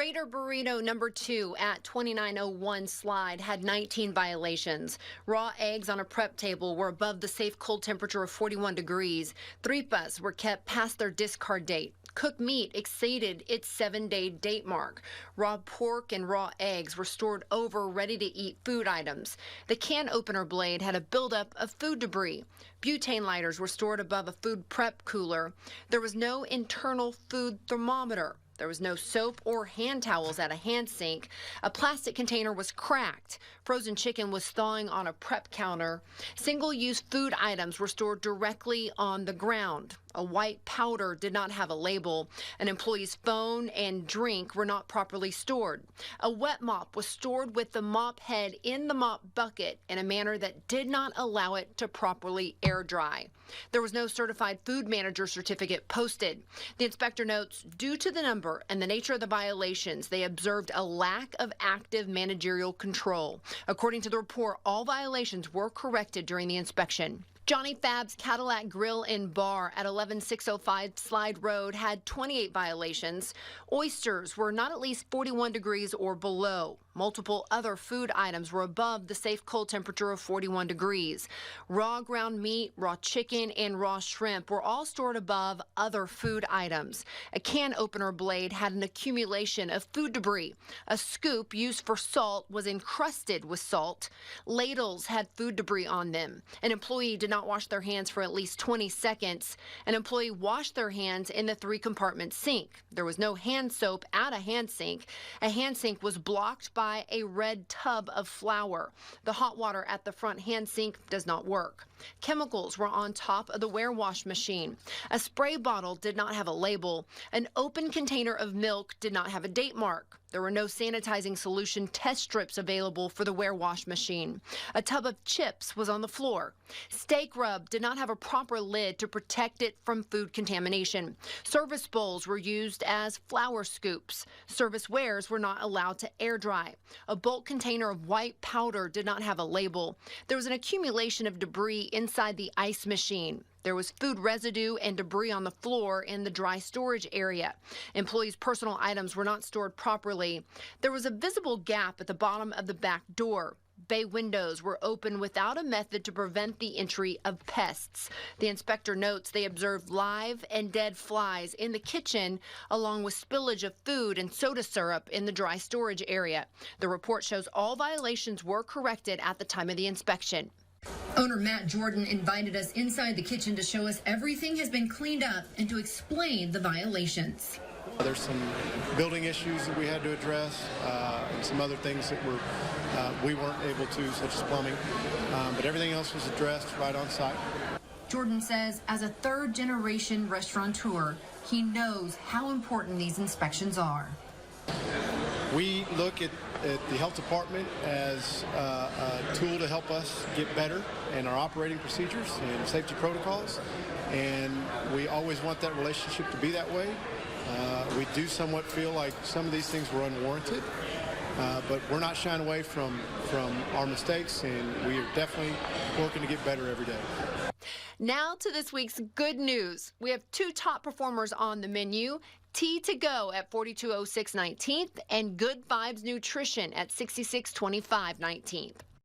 Raider Burrito number 2 at 2901 Slide had 19 violations. Raw eggs on a prep table were above the safe cold temperature of 41 degrees. Tripas were kept past their discard date. Cooked meat exceeded its 7-day date mark. Raw pork and raw eggs were stored over ready-to-eat food items. The can opener blade had a buildup of food debris. Butane lighters were stored above a food prep cooler. There was no internal food thermometer. There was no soap or hand towels at a hand sink. A plastic container was cracked. Frozen chicken was thawing on a prep counter. Single-use food items were stored directly on the ground. A white powder did not have a label. An employee's phone and drink were not properly stored. A wet mop was stored with the mop head in the mop bucket in a manner that did not allow it to properly air dry. There was no certified food manager certificate posted. The inspector notes, due to the number and the nature of the violations, they observed a lack of active managerial control. According to the report, all violations were corrected during the inspection. Johnny Fab's Cadillac Grill and Bar at 11605 Slide Road had 28 violations. Oysters were not at least 41 degrees or below. Multiple other food items were above the safe cold temperature of 41 degrees. Raw ground meat, raw chicken, and raw shrimp were all stored above other food items. A can opener blade had an accumulation of food debris. A scoop used for salt was encrusted with salt. Ladles had food debris on them. An employee did not wash their hands for at least 20 seconds. An employee washed their hands in the 3-compartment sink. There was no hand soap at a hand sink. A hand sink was blocked by a red tub of flour. The hot water at the front hand sink does not work. Chemicals were on top of the wash machine. A spray bottle did not have a label. An open container of milk did not have a date mark. There were no sanitizing solution test strips available for the wash machine. A tub of chips was on the floor. Steak rub did not have a proper lid to protect it from food contamination. Service bowls were used as flour scoops. Service wares were not allowed to air dry. A bulk container of white powder did not have a label. There was an accumulation of debris inside the ice machine. There was food residue and debris on the floor in the dry storage area. Employees' personal items were not stored properly. There was a visible gap at the bottom of the back door. Bay windows were open without a method to prevent the entry of pests. The inspector notes they observed live and dead flies in the kitchen, along with spillage of food and soda syrup in the dry storage area. The report shows all violations were corrected at the time of the inspection. Owner Matt Jordan invited us inside the kitchen to show us everything has been cleaned up and to explain the violations. There's some building issues that we had to address, and some other things that we weren't able to, such as plumbing, but everything else was addressed right on site. Jordan says as a third-generation restaurateur, he knows how important these inspections are. We look at the health department as a tool to help us get better in our operating procedures and safety protocols, and we always want that relationship to be that way. We do somewhat feel like some of these things were unwarranted, but we're not shying away from our mistakes, and we are definitely working to get better every day. Now to this week's good news. We have 2 top performers on the menu. Tea to Go at 4206 19th and Good Vibes Nutrition at 6625 19th.